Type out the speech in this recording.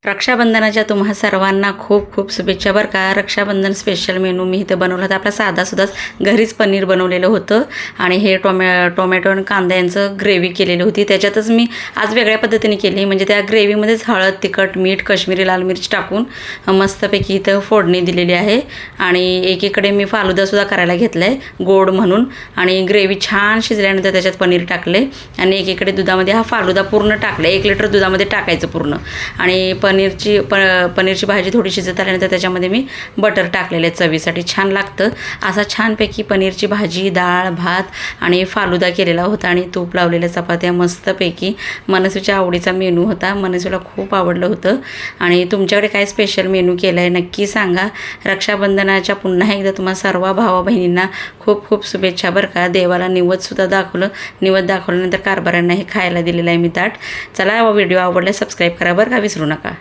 रक्षाबंधनाच्या तुम्हा सर्वांना खूप खूप शुभेच्छा बरं का. रक्षाबंधन स्पेशल मेनू मी इथं बनवला होता. आपला साधासुद्धाच घरीच पनीर बनवलेलं होतं आणि हे टोमॅटो आणि कांदा यांचं ग्रेव्ही केलेली होती. त्याच्यातच मी आज वेगळ्या पद्धतीने केली, म्हणजे त्या ग्रेव्हीमध्येच हळद, तिखट, मीठ, काश्मीरी लाल मिरची टाकून मस्तपैकी इथं फोडणी दिलेली आहे. आणि एकीकडे मी फालुदासुद्धा करायला घेतला आहे गोड म्हणून, आणि ग्रेव्ही छान शिजल्यानंतर त्याच्यात पनीर टाकले आणि एकीकडे दुधामध्ये हा फालुदा पूर्ण टाकला. 1 लिटर दुधामध्ये टाकायचं पूर्ण. आणि पनीरची भाजी थोडी शिजत आल्यानंतर त्याच्यामध्ये मी बटर टाकलेले चवीसाठी, छान लागतं. असा छानपैकी पनीरची भाजी, डाळ, भात आणि फालुदा केलेला होता आणि तूप लावलेल्या चपात्या मस्तपैकी. मनस्वीच्या आवडीचा मेनू होता. मनस्वीला खूप आवडलं होतं. आणि तुमच्याकडे काय स्पेशल मेनू केला आहे नक्की सांगा. रक्षाबंधनाच्या पुन्हा एकदा तुम्हा सर्व भावा बहिणींना खूप खूप शुभेच्छा बरं का. देवाला निवदसुद्धा दाखवलं. निवद दाखवल्यानंतर कारभाऱ्यांना हे खायला दिलेलं आहे मी ताट. चला व्हिडिओ आवडला सबस्क्राईब करा बरं का, विसरू नका.